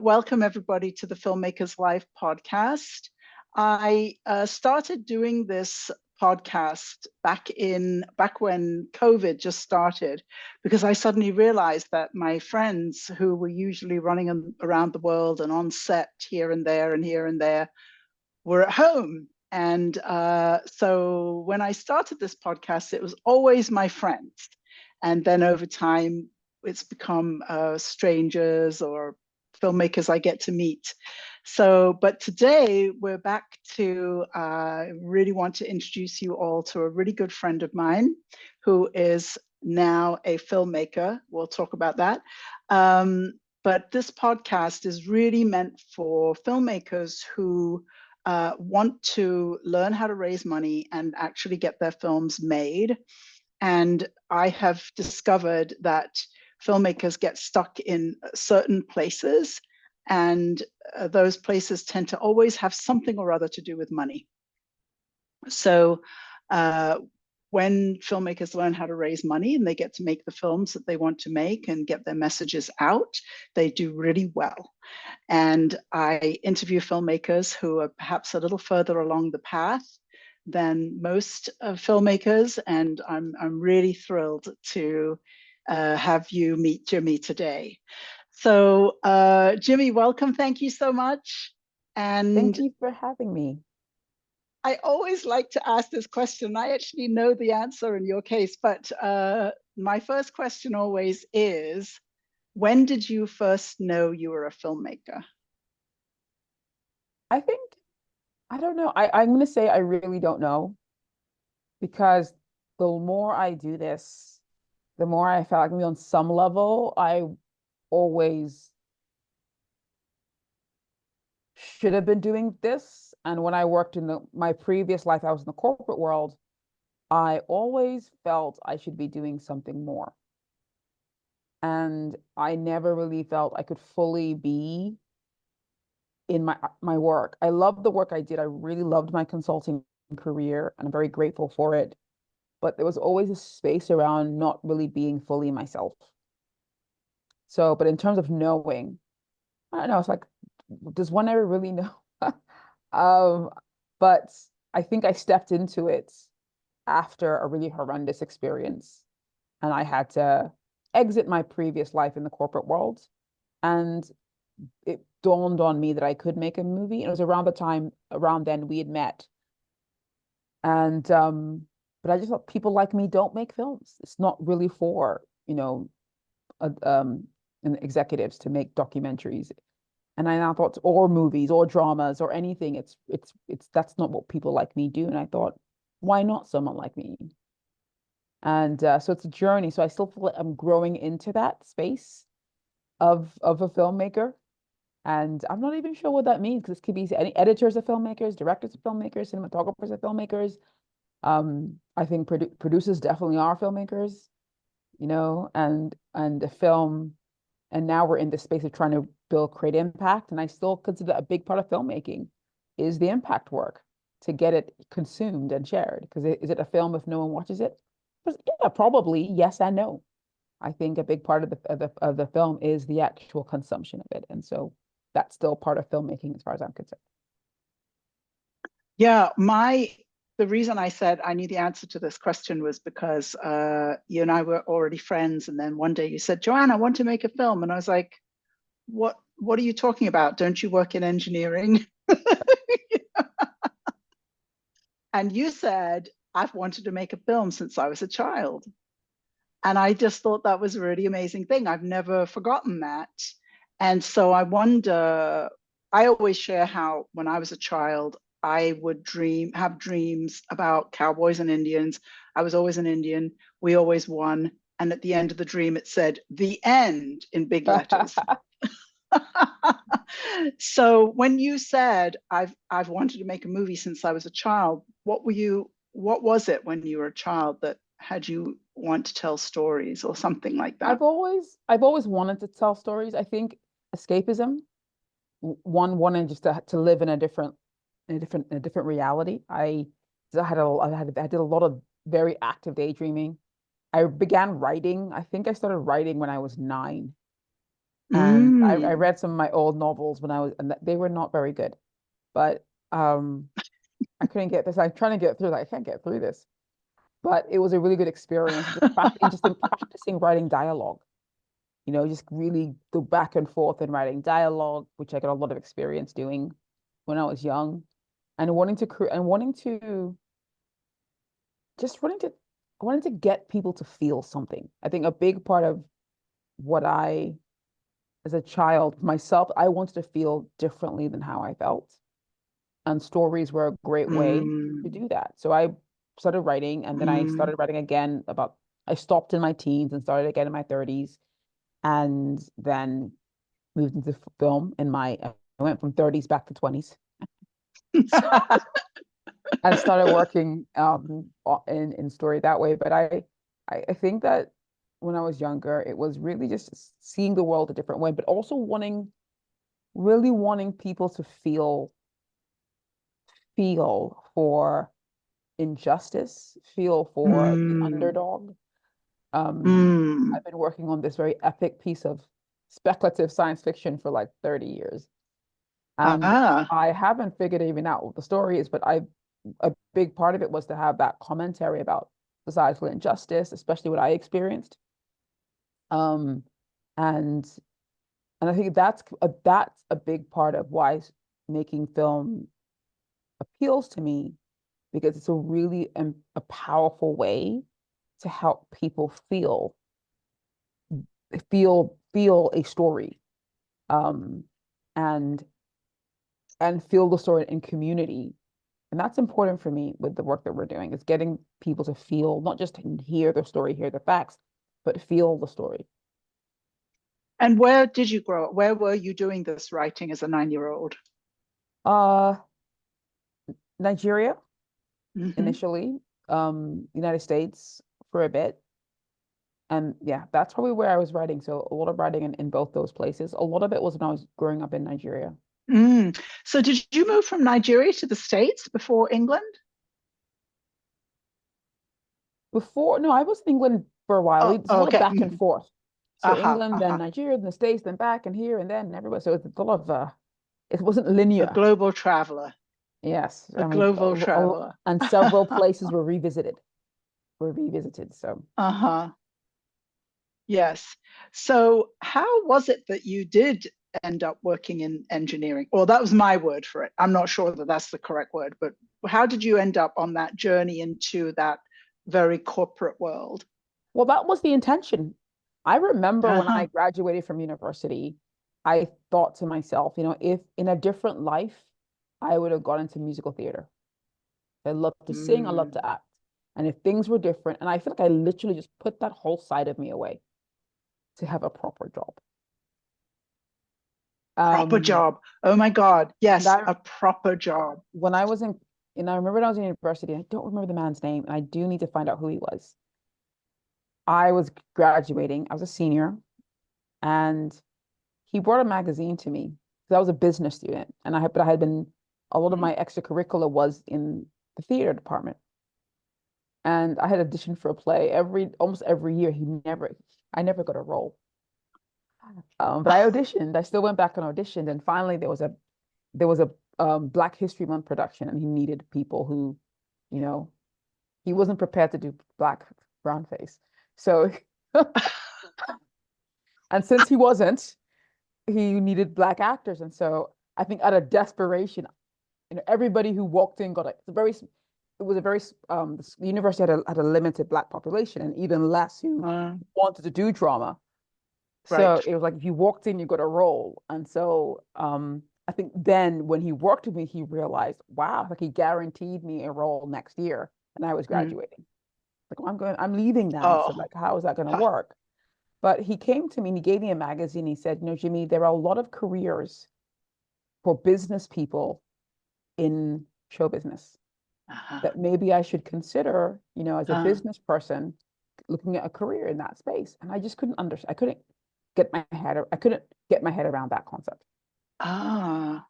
Welcome everybody to the Filmmakers Live podcast. I started doing this podcast back when COVID just started, because I suddenly realized that my friends who were usually running around the world and on set here and there were at home. And so when I started this podcast, it was always my friends. And then over time, it's become strangers or filmmakers I get to meet. So, but today we're back to really want to introduce you all to a really good friend of mine who is now a filmmaker. We'll talk about that. But this podcast is really meant for filmmakers who want to learn how to raise money and actually get their films made. And I have discovered that filmmakers get stuck in certain places, and those places tend to always have something or other to do with money. So when filmmakers learn how to raise money and they get to make the films that they want to make and get their messages out, they do really well. And I interview filmmakers who are perhaps a little further along the path than most filmmakers, and I'm really thrilled to have you meet Jimi today. So Jimi, welcome. Thank you so much. And thank you for having me. I always like to ask this question. I actually know the answer in your case, but my first question always is, when did you first know you were a filmmaker? I don't know. I'm going to say I really don't know, because the more I do this, the more I felt like maybe on some level, I always should have been doing this. And when I worked in my previous life, I was in the corporate world, I always felt I should be doing something more. And I never really felt I could fully be in my work. I loved the work I did. I really loved my consulting career, and I'm very grateful for it. But there was always a space around not really being fully myself. So, but in terms of knowing, I don't know, it's like, does one ever really know? Um, but I think I stepped into it after a really horrendous experience, and I had to exit my previous life in the corporate world. And it dawned on me that I could make a movie. And it was around then we had met. And but I just thought people like me don't make films. It's not really for, executives to make documentaries. And I now thought, or movies or dramas or anything. It's that's not what people like me do. And I thought, why not someone like me? And so it's a journey. So I still feel like I'm growing into that space of a filmmaker. And I'm not even sure what that means, because it could be any editors of filmmakers, directors of filmmakers, cinematographers of filmmakers. I think producers definitely are filmmakers, and the film. And now we're in the space of trying to create impact. And I still consider a big part of filmmaking is the impact work to get it consumed and shared. Because is it a film if no one watches it? Yeah, probably yes and no. I think a big part of the film is the actual consumption of it, and so that's still part of filmmaking as far as I'm concerned. Yeah, the reason I said I knew the answer to this question was because you and I were already friends, and then one day you said, "Joanne, I want to make a film," and I was like, "What are you talking about? Don't you work in engineering?" And you said, "I've wanted to make a film since I was a child." And I just thought that was a really amazing thing. I've never forgotten that. And so I wonder, I always share how when I was a child, I would have dreams about cowboys and Indians. I was always an Indian. We always won. And at the end of the dream, it said, "The end," in big letters. So when you said, I've wanted to make a movie since I was a child, what was it when you were a child that had you want to tell stories or something like that? I've always wanted to tell stories. I think escapism, wanting just to live in a different reality. I did a lot of very active daydreaming. I began writing. I think I started writing when I was 9. And I Mm. read some of my old novels when I was, and they were not very good. But I couldn't get this. I'm trying to get through, like, I can't get through this. But it was a really good experience. Just in practicing writing dialogue, just really go back and forth and writing dialogue, which I got a lot of experience doing when I was young, and just wanting to get people to feel something. I think a big part of what as a child, myself, I wanted to feel differently than how I felt. And stories were a great way to Mm. do that. So I started writing, and then I Mm. started writing again I stopped in my teens and started again in my 30s, and then moved into film I went from 30s back to 20s. So I started working in story that way. But I think that when I was younger, it was really just seeing the world a different way, but also really wanting people to feel for injustice, feel for the Mm. underdog. Mm. I've been working on this very epic piece of speculative science fiction for like 30 years. And Ah. I haven't figured even out what the story is, but a big part of it was to have that commentary about societal injustice, especially what I experienced. Um, and and I think that's a big part of why making film appeals to me, because it's a really a powerful way to help people feel a story, um, and feel the story in community. And that's important for me with the work that we're doing, is getting people to feel, not just hear the story, hear the facts, but feel the story. And where did you grow up? Where were you doing this writing as a 9-year-old? Uh, Nigeria Mm-hmm. initially, United States for a bit. And yeah, that's probably where I was writing. So a lot of writing in both those places. A lot of it was when I was growing up in Nigeria. Mm. So did you move from Nigeria to the States before England? Before, no, I was in England for a while. Oh, It's a lot of okay. back and Mhm. forth. So Uh-huh, England, then uh-huh. Nigeria, then the States, then back and here and then and everywhere. So it's a lot of it wasn't A linear. global traveler, Yes, a global traveler. and several places were revisited. So Uh-huh. Yes. So how was it that you did end up working in engineering? Well, that was my word for it. I'm not sure that that's the correct word, but how did you end up on that journey into that very corporate world? well, that was the intention. I remember when I Uh-huh. graduated from university, I thought to myself, if in a different life, I would have gone into musical theater. I love to sing, I love Mm. to act. And if things were different, and I feel like I literally just put that whole side of me away to have a proper job. Proper Um, job. Oh my God. and Yes, I a proper job. when I was in, and I remember when I was in university, I don't remember the man's name, and I do need to find out who he was. I was graduating, I was a senior, and he brought a magazine to me because I was a business student, and but I had been a lot of Mm. my extracurricular was in the theater department, and I had auditioned for a play almost every year. I never got a role. But I auditioned. I still went back and auditioned, and finally there was a Black History Month production, and he needed people who, you know, he wasn't prepared to do black brown face. So, and since he wasn't, he needed black actors, and so I think out of desperation, everybody who walked in got it was a very the university had a limited black population and even less who Uh, wanted to do drama. right. So it was like if you walked in, you got a role. And so I think then when he worked with me, he realized, wow, like he guaranteed me a role next year, and I was Mm. graduating. Like I'm leaving now. So Oh. like, how is that going to Ha. work? But he came to me and he gave me a magazine. He said, Jimmy, there are a lot of careers for business people in show business Uh-huh. that maybe I should consider, as a Uh, business person, looking at a career in that space. And I just couldn't understand. I couldn't get my head around that concept. ah.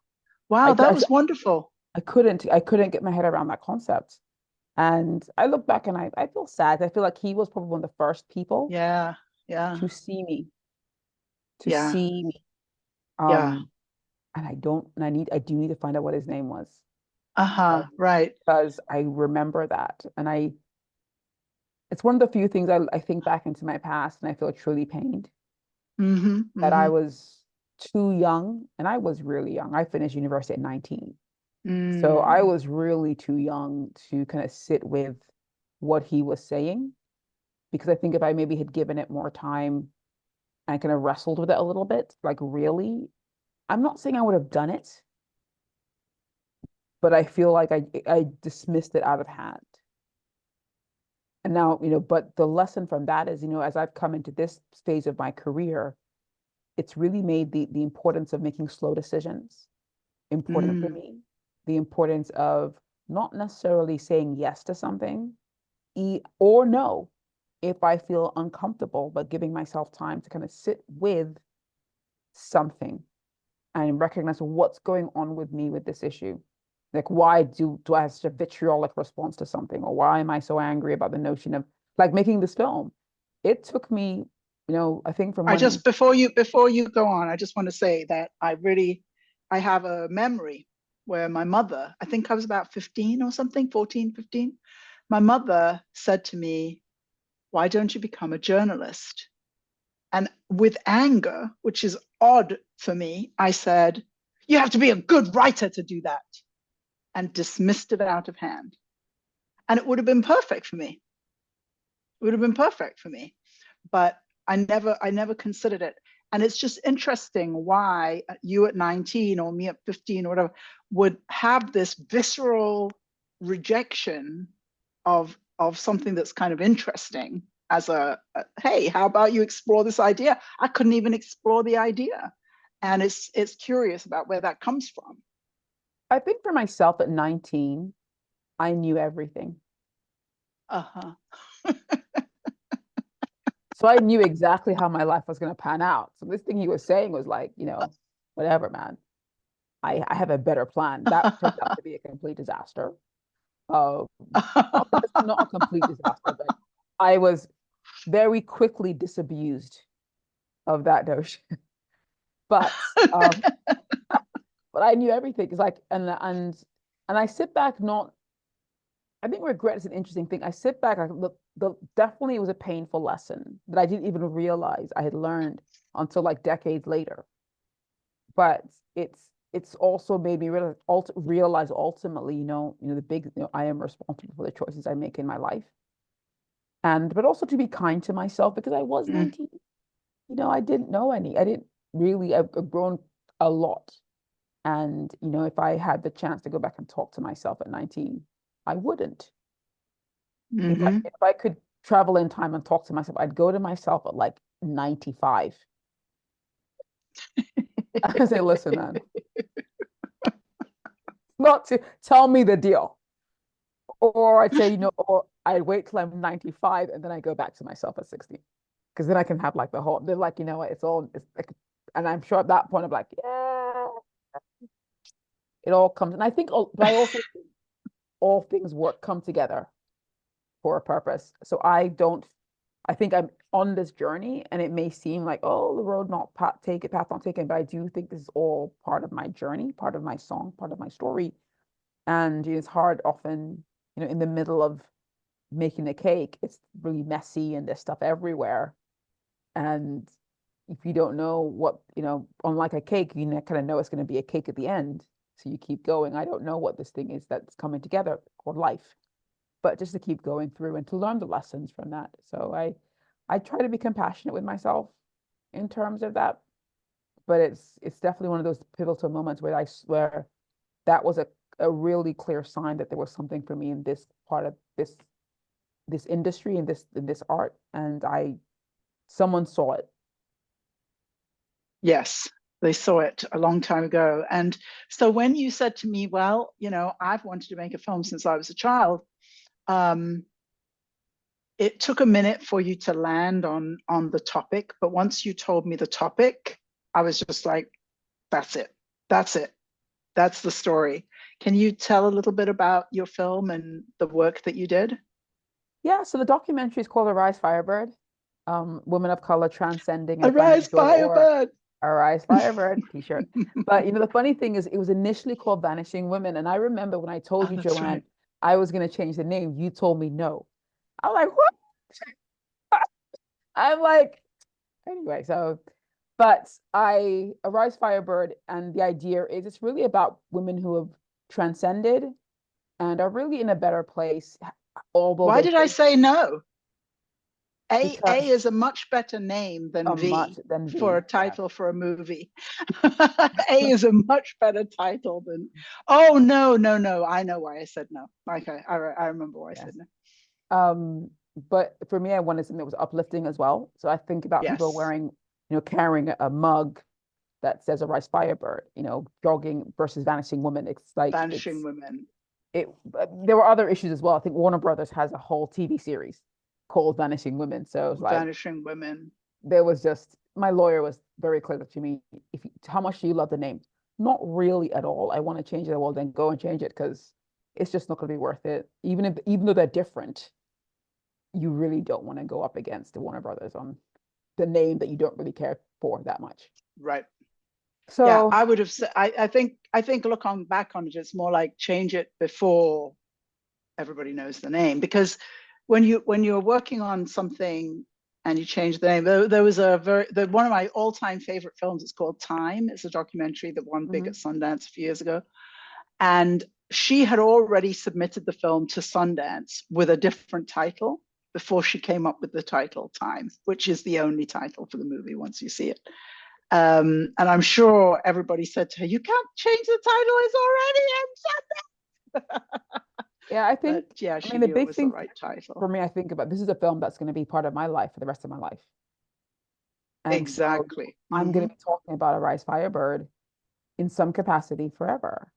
Wow, I, that I, was wonderful. I couldn't get my head around that concept. And I look back and I feel sad. I feel like he was probably one of the first people Yeah, yeah. to see me to Yeah. see me. Yeah. And I do need to find out what his name was. Uh-huh. Right. Because I remember that. And it's one of the few things I think back into my past and I feel truly pained Mm-hmm. that I Mm-hmm. was too young, and I was really young. I finished university at 19. So I Mm. was really too young to kind of sit with what he was saying, because I think if I maybe had given it more time and kind of wrestled with it a little bit, like really, I'm not saying I would have done it, but I feel like I dismissed it out of hand. And now, but the lesson from that is, as I've come into this phase of my career, it's really made the importance of making slow decisions important for Mm. me. The importance of not necessarily saying yes to something or no if I feel uncomfortable, but giving myself time to kind of sit with something and recognize what's going on with me with this issue. Like, why do I have such a vitriolic response to something? Or why am I so angry about the notion of like making this film? It took me, I think from I when, just before you go on, I just want to say that I have a memory where my mother, I think I was about 15 or something, 14, 15. My mother said to me, "Why don't you become a journalist?" And with anger, which is odd for me, I said, "You have to be a good writer to do that," and dismissed it out of hand. And it would have been perfect for me. It would have been perfect for me. But I never considered it. And it's just interesting why you at 19 or me at 15 or whatever would have this visceral rejection of something that's kind of interesting as hey, how about you explore this idea? I couldn't even explore the idea. And it's curious about where that comes from. I think for myself at 19, I knew everything. Uh-huh. So I knew exactly how my life was going to pan out. So this thing he was saying was like, whatever, man. I have a better plan. That turned out to be a complete disaster. Uh, not a complete disaster, but I was very quickly disabused of that notion. But but I knew everything. It's like and I sit back not. I think regret is an interesting thing. I sit back. I look. Definitely it was a painful lesson that I didn't even realize I had learned until like decades later. But it's also made me realize ultimately, the big, I am responsible for the choices I make in my life, and but also to be kind to myself because I was Mm, 19. I didn't know any. I didn't really. I've grown a lot, and if I had the chance to go back and talk to myself at 19, I wouldn't. mm-hmm. If I could travel in time and talk to myself, I'd go to myself at like 95. I say, listen, man, not to tell me the deal. Or I'd say, or I'd wait till I'm 95 and then I go back to myself at 60. Because then I can have like the whole, they're like, what, it's like, and I'm sure at that point I'm like, yeah, it all comes. And I think, but I also think all things come together for a purpose. So I think I'm on this journey and it may seem like, oh, the road not path not taken, but I do think this is all part of my journey, part of my song, part of my story. And it's hard often, in the middle of making a cake, it's really messy and there's stuff everywhere. And if you don't know what, unlike a cake, you kind of know it's going to be a cake at the end. So you keep going. I don't know what this thing is that's coming together called life, but just to keep going through and to learn the lessons from that. So I try to be compassionate with myself in terms of that, but it's definitely one of those pivotal moments where I swear that was a really clear sign that there was something for me in this part of this industry and this art, and someone saw it. Yes, they saw it a long time ago. And so when you said to me, well, I've wanted to make a film since I was a child, um, it took a minute for you to land on the topic. But once you told me the topic, I was just like, that's it. That's it. That's the story. Can you tell a little bit about your film and the work that you did? Yeah, so the documentary is called Arise Firebird. Women of color transcending and finding Arise, joy, or Firebird. Arise Firebird t-shirt. But the funny thing is, it was initially called Vanishing Women. And I remember when I told Oh, you, that's Joanne, right. I was going to change the name, you told me no. I'm like, what? I'm like, anyway, so, but Arise Firebird, and the idea is it's really about women who have transcended and are really in a better place, although Why they did I face, say no? A because is a much better name than a much V than for V. a Yeah. title for a movie. A is a much better title than. Oh no, no, no! I know why I said no. Okay, I remember why I said Yes. no. Um, but for me, I wanted something that was uplifting as well. So I think about people Yes, wearing, carrying a mug that says Arise Firebird, jogging versus Vanishing Woman. It's like Vanishing Women. there were other issues as well. I think Warner Brothers has a whole TV series called Vanishing Women. So it was like Vanishing Women. there was just my lawyer was very clear to me. How much do you love the name? Not really at all. I want to change it. Well, then go and change it, because it's just not going to be worth it. Even though they're different, you really don't want to go up against the Warner Brothers on the name that you don't really care for that much. Right. Yeah, So, I would have said. I think. Look on back on it, it's more like change it before everybody knows the name, because when you're working on something and you change the name, there was one of my all-time favorite films. It's called Time. It's a documentary that won big mm-hmm. at Sundance a few years ago, and she had already submitted the film to Sundance with a different title before she came up with the title Time, which is the only title for the movie once you see it. And I'm sure everybody said to her, "You can't change the title; it's already in Sundance." Yeah, But yeah, I she mean, the knew it big was the thing right for title. me, I think about this is a film that's going to be part of my life for the rest of my life. And so Exactly. I'm going Mm-hmm. to be talking about Arise Firebird in some capacity forever.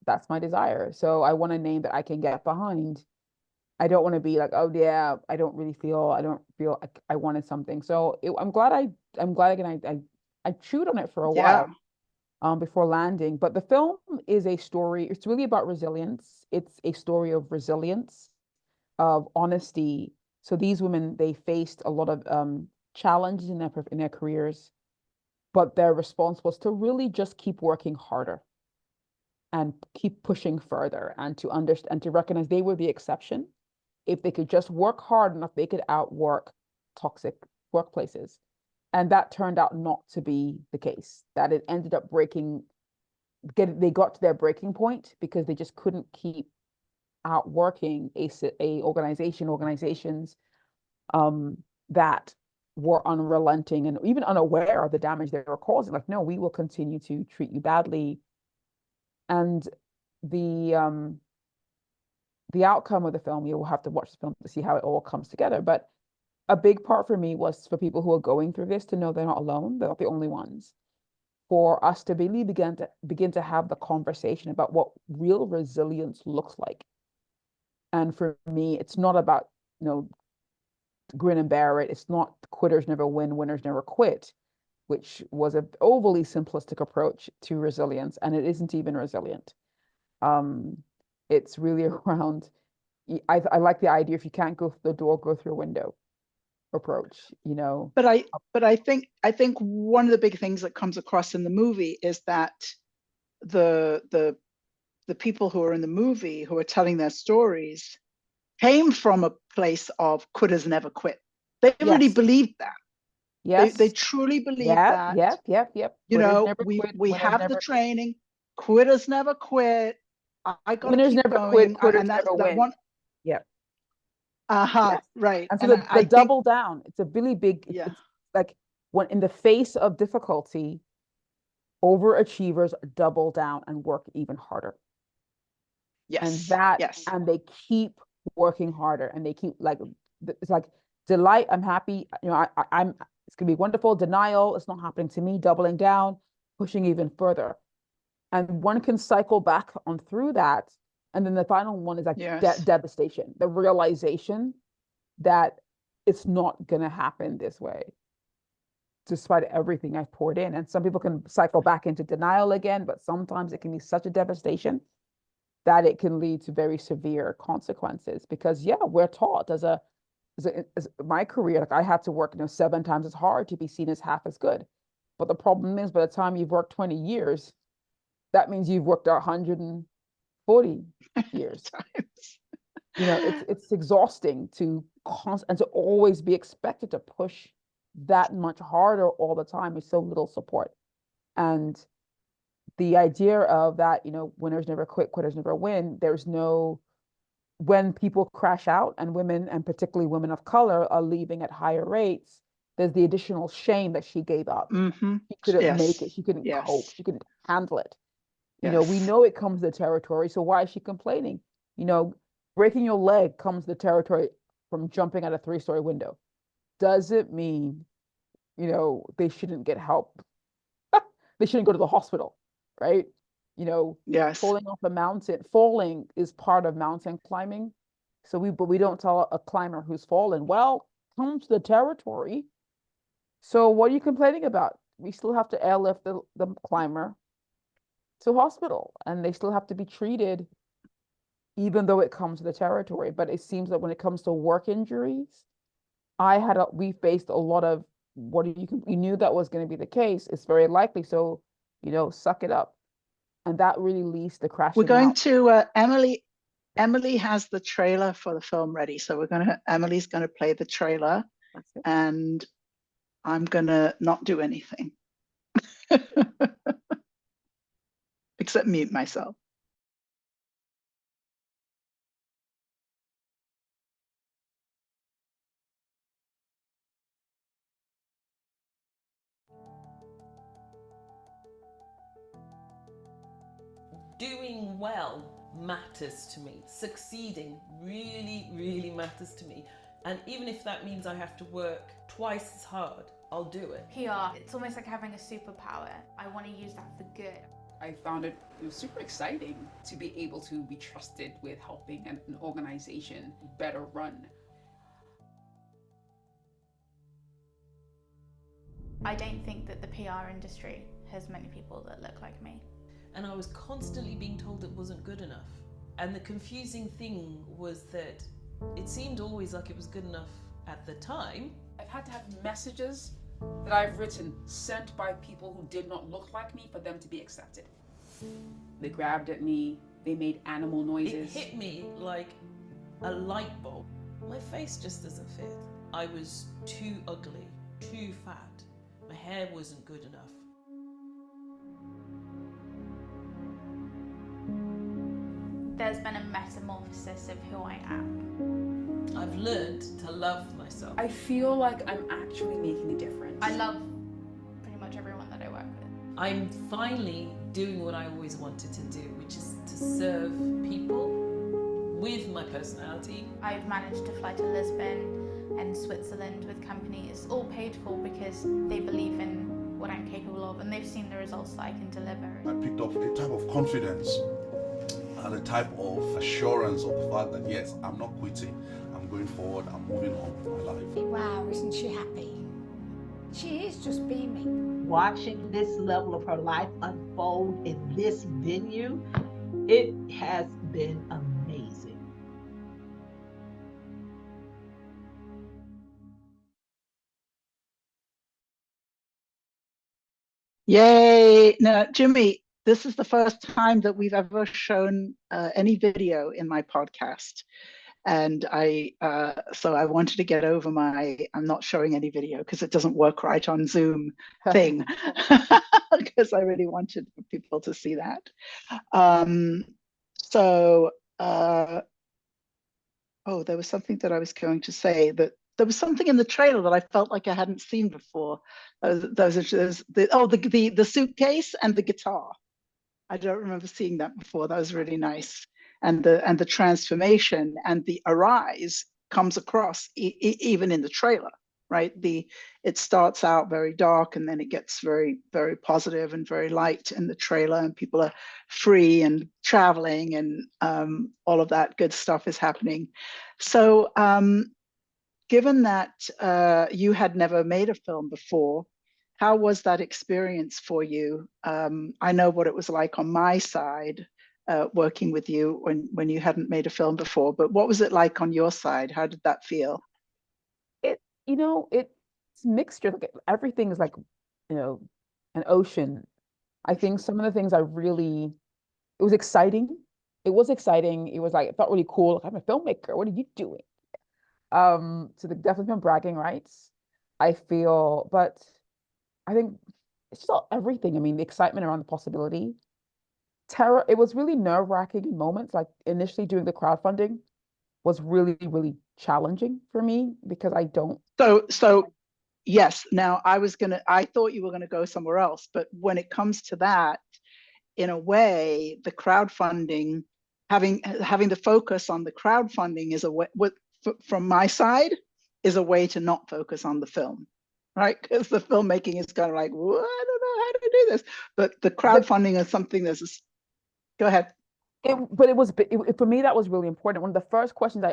That's my desire. So I want a name that I can get behind. I don't want to be like, oh yeah, I don't feel like I wanted something. So I'm glad again, I chewed on it for a Yeah. while before landing. But the film is a story, it's really about resilience. It's a story of resilience, of honesty. So these women, they faced a lot of challenges in their careers, but their response was to really just keep working harder and keep pushing further, and to understand and to recognize they were the exception. If they could just work hard enough, they could outwork toxic workplaces. And that turned out not to be the case. That it ended up they got to their breaking point because they just couldn't keep outworking organizations um, that were unrelenting and even unaware of the damage they were causing. Like, no, we will continue to treat you badly. And the the outcome of the film, you will have to watch the film to see how it all comes together. But a big part for me was for people who are going through this to know they're not alone, they're not the only ones. For us to really begin to have the conversation about what real resilience looks like. And for me, it's not about, grin and bear it. It's not quitters never win, winners never quit, which was an overly simplistic approach to resilience, and it isn't even resilient. Um, it's really around. I like the idea, if you can't go through the door, go through a window approach. But I think one of the big things that comes across in the movie is that the the the people who are in the movie who are telling their stories came from a place of quitters never quit. They really Yes, believed that. They yes, truly believe yeah, that. yep. You Quitters know, never quit, we winners have the never quit. training. Quitters never quit. I got to Winners keep never quit, going, quitters and that's never that win. one. Yep. Yes. Right. And so And the I think, double down, it's a really big, yeah, it's like when in the face of difficulty, overachievers double down and work even harder. And yes, yes, and they keep working harder, and they keep like, it's like delight, I'm happy, I'm, it's gonna be wonderful. Denial, it's not happening to me. Doubling down, pushing even further. And one can cycle back on through that. And then the final one is like yes. devastation, the realization that it's not going to happen this way, despite everything I've poured in. And some people can cycle back into denial again, but sometimes it can be such a devastation that it can lead to very severe consequences. Because, yeah, we're taught as a as my career, like I had to work, 7 times as hard to be seen as half as good. But the problem is, by the time you've worked 20 years, that means you've worked 140 years. It's exhausting and to always be expected to push that much harder all the time with so little support. And the idea of that, winners never quit, quitters never win. When people crash out, and women, and particularly women of color, are leaving at higher rates, there's the additional shame that she gave up. Mm-hmm. She couldn't Yes. make it. She couldn't Yes. cope. She couldn't handle it. Yes. We know it comes to the territory. So why is she complaining? Breaking your leg comes to the territory from jumping out a 3-story window. Does it mean, they shouldn't get help? They shouldn't go to the hospital, right? Yes. Falling off a mountain. Falling is part of mountain climbing. But we don't tell a climber who's fallen, well, come to the territory. So what are you complaining about? We still have to airlift the climber to hospital, and they still have to be treated, even though it comes to the territory. But it seems that when it comes to work injuries, we faced a lot of, we knew that was going to be the case. It's very likely. So, suck it up. And that really leads to crashing. We're going to, Emily has the trailer for the film ready. So Emily's going to play the trailer, and I'm going to not do anything except mute myself. Doing well matters to me. Succeeding really, really matters to me. And even if that means I have to work twice as hard, I'll do it. PR, it's almost like having a superpower. I want to use that for good. I found it super exciting to be able to be trusted with helping an organization better run. I don't think that the PR industry has many people that look like me. And I was constantly being told it wasn't good enough. And the confusing thing was that it seemed always like it was good enough at the time. I've had to have messages that I've written sent by people who did not look like me for them to be accepted. They grabbed at me, they made animal noises. It hit me like a light bulb. My face just doesn't fit. I was too ugly, too fat. My hair wasn't good enough. There's been a metamorphosis of who I am. I've learned to love myself. I feel like I'm actually making a difference. I love pretty much everyone that I work with. I'm finally doing what I always wanted to do, which is to serve people with my personality. I've managed to fly to Lisbon and Switzerland with companies, all paid for because they believe in what I'm capable of and they've seen the results that I can deliver. I picked up a type of confidence and a type of assurance of the fact that yes, I'm not quitting, I'm going forward, I'm moving on with my life. Wow, isn't she happy? She is just beaming. Watching this level of her life unfold in this venue, it has been amazing. Yay! Now, Jimmy, this is the first time that we've ever shown any video in my podcast. And so I wanted to get over I'm not showing any video because it doesn't work right on Zoom thing, because I really wanted people to see that. Oh, there was something that I was going to say, that there was something in the trailer that I felt like I hadn't seen before. The suitcase and the guitar. I don't remember seeing that before. That was really nice. And the transformation and the arise comes across even in the trailer, right? It starts out very dark and then it gets very, very positive and very light in the trailer, and people are free and traveling and all of that good stuff is happening. So given that you had never made a film before, how was that experience for you? I know what it was like on my side, working with you when you hadn't made a film before, but what was it like on your side? How did that feel? It's mixture. Like everything is like, an ocean. I think some of the things it was exciting. It was exciting. It was like, it felt really cool. Like, I'm a filmmaker. What are you doing? So the definitely been bragging rights, I feel, but I think it's just everything. I mean, the excitement around the possibility. Terror, it was really nerve-wracking in moments. Like initially doing the crowdfunding was really, really challenging for me because I don't. So yes, now I thought you were gonna go somewhere else, but when it comes to that, in a way, the crowdfunding, having the focus on the crowdfunding is a way, from my side, is a way to not focus on the film, right? Because the filmmaking is kind of like, well, I don't know how to do this, but the crowdfunding is something that's. Go ahead. But for me, that was really important. One of the first questions I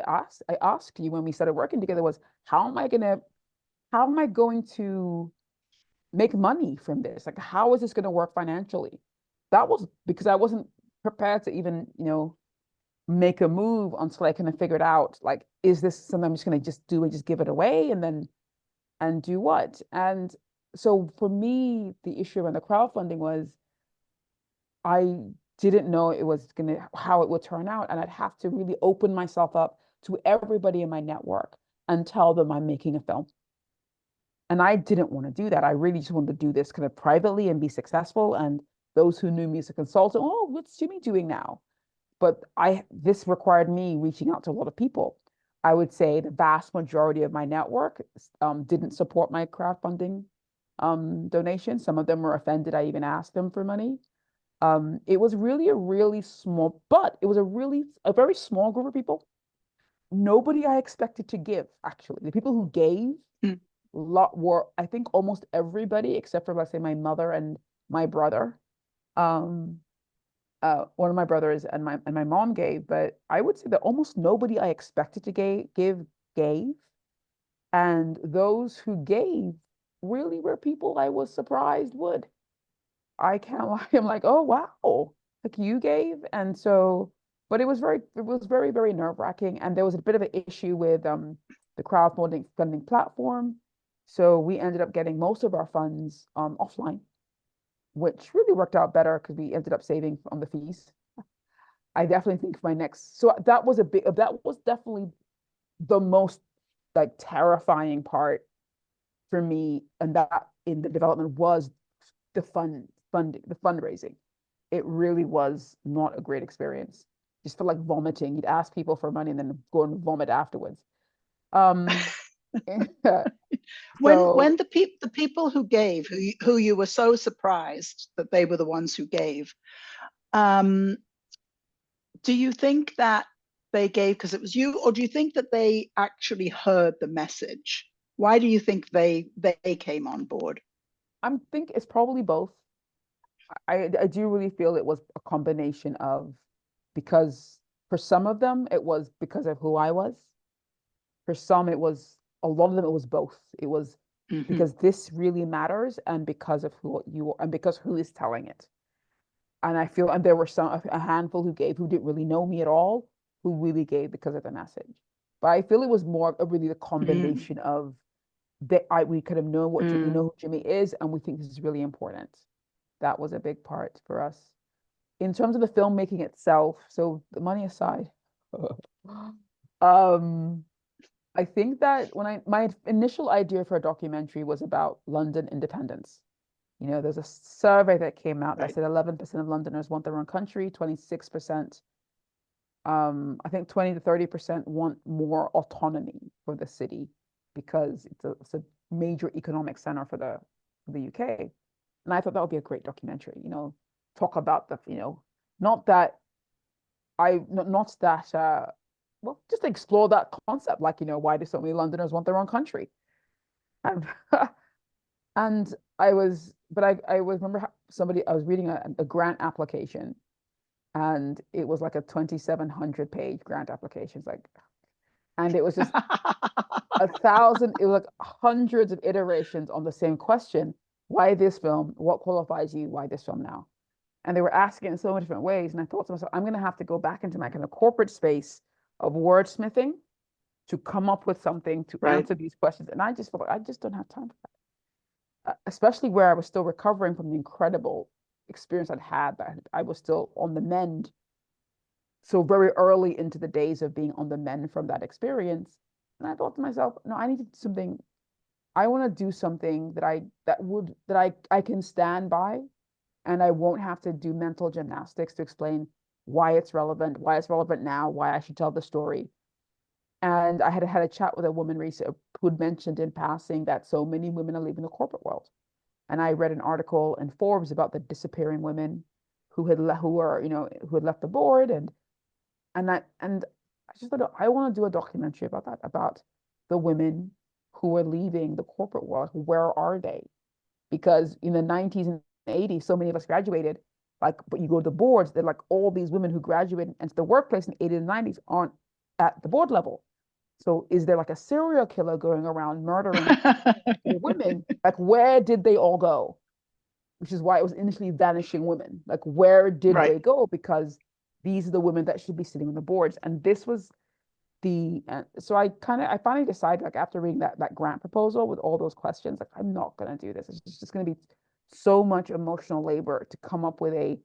asked you when we started working together was, how am I going to make money from this? Like, how is this going to work financially? That was because I wasn't prepared to even, make a move until I kind of figured out, like, is this something I'm just going to just do and just give it away and do what? And so for me, the issue around the crowdfunding was I didn't know how it would turn out. And I'd have to really open myself up to everybody in my network and tell them I'm making a film. And I didn't want to do that. I really just wanted to do this kind of privately and be successful. And those who knew me as a consultant, oh, what's Jimmy doing now? But this required me reaching out to a lot of people. I would say the vast majority of my network didn't support my crowdfunding donation. Some of them were offended. I even asked them for money. It was really a really small, but it was a very small group of people. Nobody I expected to give, actually. The people who gave were, I think, almost everybody except for, let's say, my mother and my brother. One of my brothers and my mom gave, but I would say that almost nobody I expected to give gave. And those who gave really were people I was surprised would. I can't lie. I'm like, oh wow, like you gave. And so, but it was very, very nerve-wracking. And there was a bit of an issue with the crowdfunding funding platform. So we ended up getting most of our funds offline, which really worked out better because we ended up saving on the fees. I definitely think for my next, so that was definitely the most like terrifying part for me, and that in the development was the fundraising. It really was not a great experience. Just felt like vomiting. You'd ask people for money and then go and vomit afterwards. When the people who gave, who you were so surprised that they were the ones who gave, do you think that they gave because it was you, or do you think that they actually heard the message? Why do you think they came on board? I think it's probably both. I do really feel it was a combination of, because for some of them it was because of who I was. For some a lot of them it was both. It was because this really matters and because of who you are and because who is telling it. And I feel, and there were a handful who didn't really know me at all, who really gave because of the message. But I feel it was more really the combination of that we could have known we know who Jimmy is, and we think this is really important. That was a big part for us. In terms of the filmmaking itself, so the money aside, I think that my initial idea for a documentary was about London independence. There's a survey that came out that said 11% of Londoners want their own country, 26%, I think 20 to 30% want more autonomy for the city because it's a major economic center for the UK. And I thought that would be a great documentary, talk about not that, just explore that concept, like, why do so many Londoners want their own country? And, and I remember I was reading a grant application, and it was like a 2,700 page grant application. And it was just 1,000, it was like hundreds of iterations on the same question. Why this film? What qualifies you? Why this film now? And they were asking in so many different ways. And I thought to myself, I'm going to have to go back into my kind of corporate space of wordsmithing to come up with something to Right. answer these questions. And I just felt like I just don't have time for that. Especially where I was still recovering from the incredible experience I'd had, that I was still on the mend. So very early into the days of being on the mend from that experience. And I thought to myself, no, I need to do something. I want to do something that I can stand by, and I won't have to do mental gymnastics to explain why it's relevant now, why I should tell the story. And I had a chat with a woman recently who'd mentioned in passing that so many women are leaving the corporate world. And I read an article in Forbes about the disappearing women who had left the board, and I just thought, I want to do a documentary about that, about the women who are leaving the corporate world. Where are they? Because in the 90s and 80s, so many of us graduated, but you go to the boards, they're like all these women who graduated into the workplace in the 80s and 90s aren't at the board level. So is there like a serial killer going around murdering women? Like, where did they all go? Which is why it was initially vanishing women. Like, where did Right. they go? Because these are the women that should be sitting on the boards. And this was so I finally decided, like, after reading that grant proposal with all those questions, like, I'm not going to do this. It's just going to be so much emotional labor to come up with a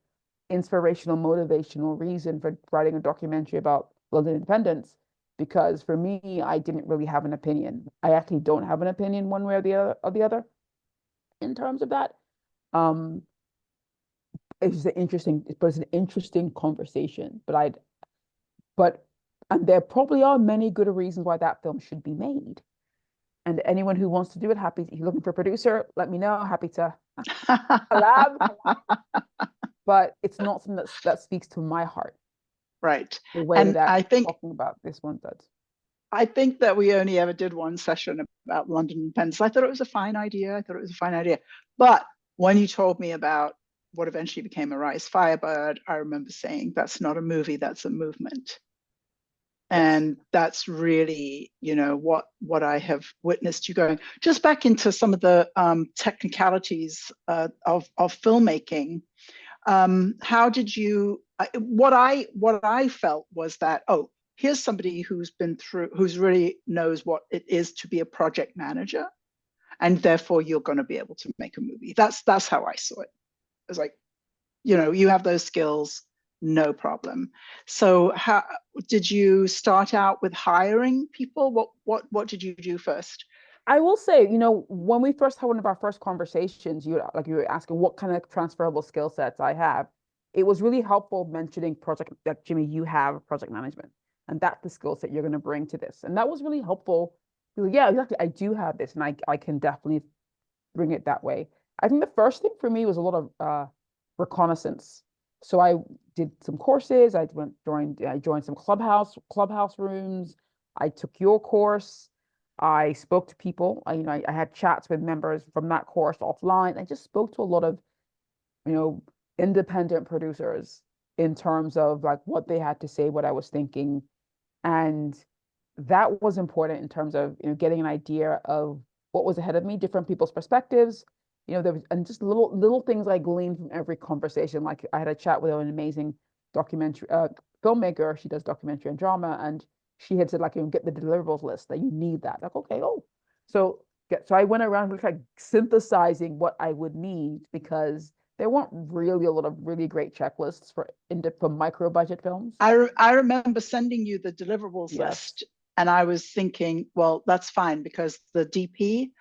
inspirational, motivational reason for writing a documentary about London independence. Because for me, I didn't really have an opinion. I actually don't have an opinion one way or the other in terms of that. It's an interesting conversation. And there probably are many good reasons why that film should be made. And anyone who wants to do it, if you're looking for a producer, let me know. Happy to collab. But it's not something that speaks to my heart. Right. The way And that I think talking about this one does. I think that we only ever did one session about London independence. I thought it was a fine idea. But when you told me about what eventually became Arise Firebird, I remember saying, that's not a movie, that's a movement. And that's really, what I have witnessed you going. Just back into some of the technicalities of filmmaking. How did you? What I felt was that, oh, here's somebody who's really knows what it is to be a project manager, and therefore you're going to be able to make a movie. That's how I saw it. It was like, you have those skills, no problem. So how did you start out with hiring people? What did you do first? I will say, when we first had one of our first conversations, you were asking what kind of transferable skill sets I have. It was really helpful mentioning project, like, Jimmy, you have project management, and that's the skill set you're going to bring to this. And that was really helpful. Yeah, exactly. I do have this, and I can definitely bring it that way. I think the first thing for me was a lot of reconnaissance. So I did some courses. I joined some clubhouse rooms. I took your course. I spoke to people. I had chats with members from that course offline. I just spoke to a lot of, independent producers in terms of like what they had to say, what I was thinking. And that was important in terms of, getting an idea of what was ahead of me, different people's perspectives. And just little things I gleaned from every conversation. Like, I had a chat with an amazing documentary filmmaker. She does documentary and drama, and she had said, like, get the deliverables list, that you need that. Like, okay, so I went around like synthesizing what I would need, because there weren't really a lot of really great checklists for micro budget films. I remember sending you the deliverables Yes. list, and I was thinking, well, that's fine, because the DP,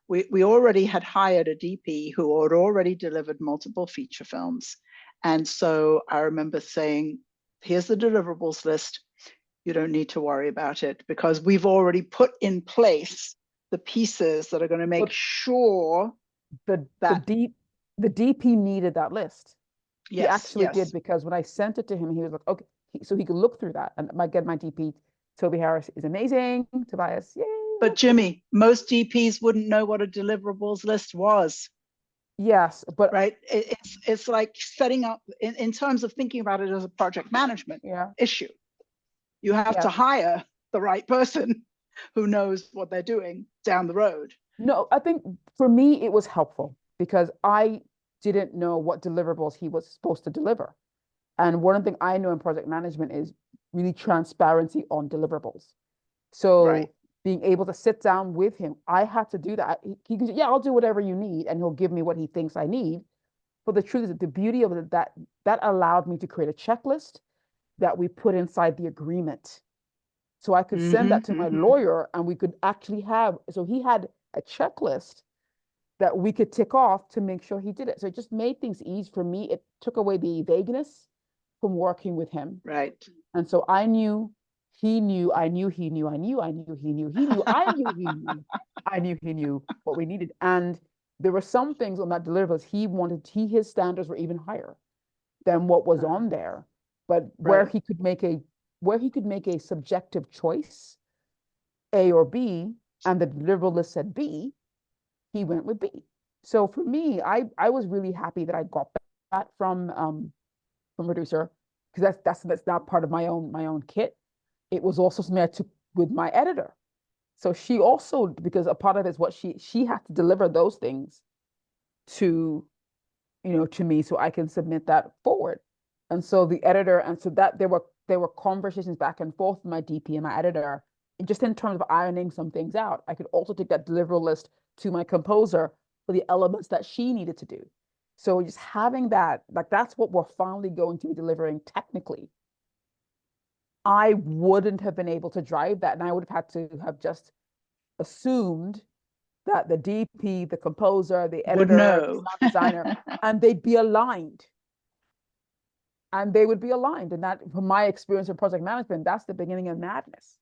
we already had hired a DP who had already delivered multiple feature films. And so I remember saying, here's the deliverables list. You don't need to worry about it, because we've already put in place the pieces that are going to make sure the DP needed that list. Yes, he actually yes. did, because when I sent it to him, he was like, okay, so he could look through that. And my DP, Toby Harris, is amazing. Tobias, yay. But Jimmy, most DPs wouldn't know what a deliverables list was. Yes, but right, it's like setting up in terms of thinking about it as a project management issue. You have to hire the right person who knows what they're doing down the road. No, I think for me it was helpful, because I didn't know what deliverables he was supposed to deliver. And one thing I know in project management is really transparency on deliverables. So Right. being able to sit down with him, I had to do that. He can, yeah, I'll do whatever you need, and he'll give me what he thinks I need. But the truth is that the beauty of it, that allowed me to create a checklist that we put inside the agreement. So I could send that to my lawyer, and we could actually have, so he had a checklist that we could tick off to make sure he did it. So it just made things easy for me. It took away the vagueness from working with him. Right. And so I knew, he knew, I knew, he knew, I knew, I knew, he knew, he knew, I knew, he knew, I knew, he knew what we needed. And there were some things on that deliverables his standards were even higher than what was on there. But where he could make a subjective choice, A or B, and the deliverable list said B, he went with B. So for me, I was really happy that I got that from producer, because that's not part of my own kit. It was also something I took with my editor. So she also, because a part of it is what she had to deliver those things to, to me, so I can submit that forward. And so the editor, and so that there were conversations back and forth with my DP and my editor, just in terms of ironing some things out. I could also take that deliverable list to my composer for the elements that she needed to do. So just having that, like, that's what we're finally going to be delivering technically. I wouldn't have been able to drive that, and I would have had to have just assumed that the DP, the composer, the editor, the sound designer, and they'd be aligned. And they would be aligned. And that, from my experience in project management, that's the beginning of madness.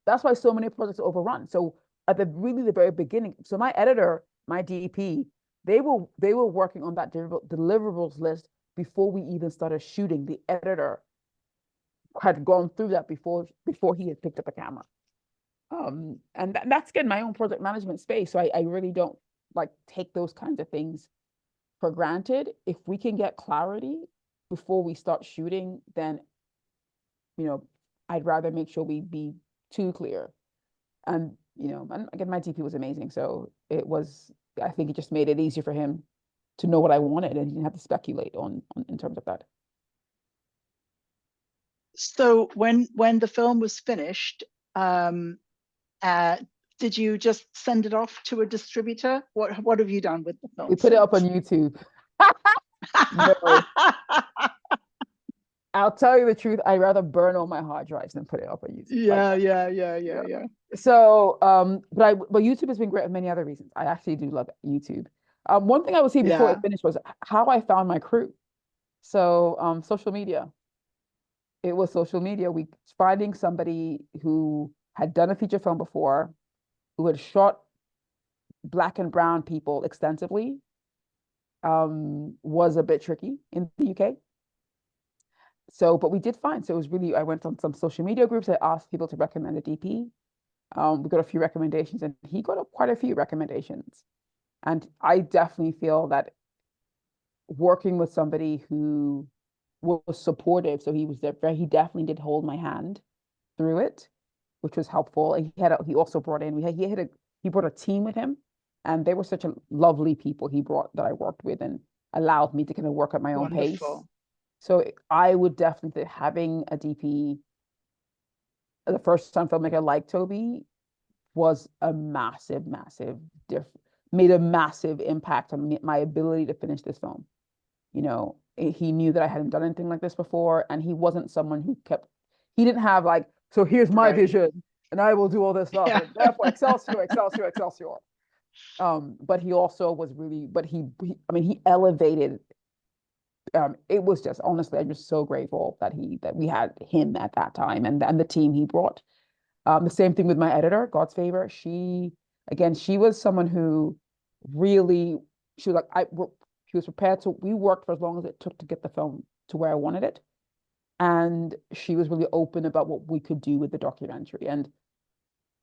That's why so many projects overrun. So at the very beginning, so my editor, my DP, they were working on that deliverables list before we even started shooting. The editor had gone through that before he had picked up a camera. And that's again my own project management space. So I really don't like take those kinds of things for granted. If we can get clarity before we start shooting, then I'd rather make sure we be too clear. And and again, my DP was amazing. So I think it just made it easier for him to know what I wanted, and he didn't have to speculate on in terms of that. So when the film was finished, did you just send it off to a distributor? What have you done with the film? We put it up on YouTube. No. I'll tell you the truth. I'd rather burn all my hard drives than put it up on YouTube. Yeah. So, but YouTube has been great for many other reasons. I actually do love YouTube. One thing I would say before it finished was how I found my crew. So, social media. It was social media. Finding somebody who had done a feature film before, who had shot Black and brown people extensively, was a bit tricky in the UK. So, but we did find, so it was really, I went on some social media groups. I asked people to recommend a DP. We got a few recommendations, and he got quite a few recommendations. And I definitely feel that working with somebody who was supportive, so he was there, he definitely did hold my hand through it, which was helpful. And he also brought in, he brought a team with him, and they were such a lovely people that I worked with, and allowed me to kind of work at my own pace. So I would definitely, having a DP, the first time filmmaker like Toby, was a massive made a massive impact on my ability to finish this film. He knew that I hadn't done anything like this before, and he wasn't someone who he didn't have like, so here's my vision, and I will do all this stuff, and therefore Excelsior. But he also was really, he elevated. It was just, honestly, I'm just so grateful that we had him at that time, and the team he brought. The same thing with my editor, God's Favor. She was someone who really, she was prepared to, we worked for as long as it took to get the film to where I wanted it. And she was really open about what we could do with the documentary. And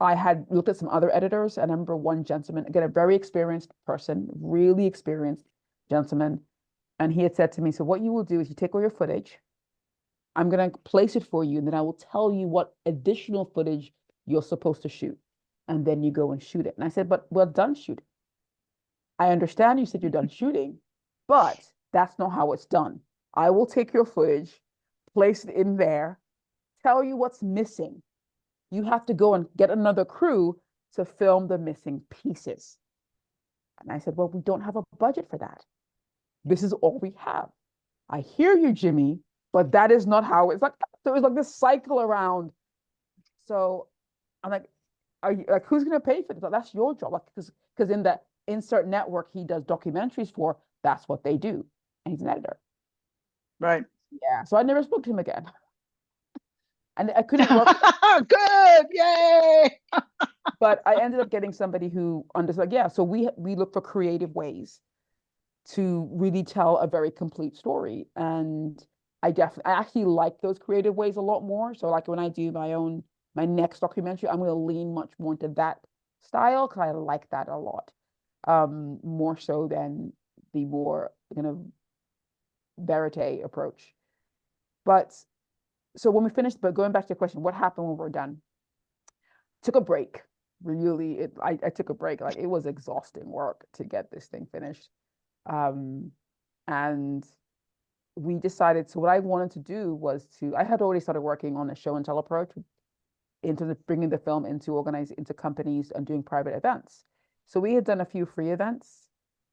I had looked at some other editors, and I remember one gentleman, again, a very experienced person, really experienced gentleman. And he had said to me, so what you will do is you take all your footage, I'm going to place it for you, and then I will tell you what additional footage you're supposed to shoot. And then you go and shoot it. And I said, but we're done shooting. I understand you said you're done shooting, but that's not how it's done. I will take your footage, place it in there, tell you what's missing. you have to go and get another crew to film the missing pieces. And I said, well, we don't have a budget for that. This is all we have. I hear you, Jimmy, but that is not how it's like. So it was like this cycle around. So I'm like, are you like, who's going to pay for this? Like, that's your job. Like, because in the insert network he does documentaries for, that's what they do. And he's an editor. Right. Yeah. So I never spoke to him again. And I couldn't work. Good. Yay. But I ended up getting somebody who understood. Yeah. So we look for creative ways to really tell a very complete story. And I actually like those creative ways a lot more. So like when I do my next documentary, I'm going to lean much more into that style because I like that a lot, more so than the more kind of verite approach. But so when we finished, but going back to your question, what happened when we're done? Took a break. Really, I took a break. Like, it was exhausting work to get this thing finished. And we decided, so what I wanted to do was I had already started working on a show and tell approach into bringing the film into companies and doing private events. So we had done a few free events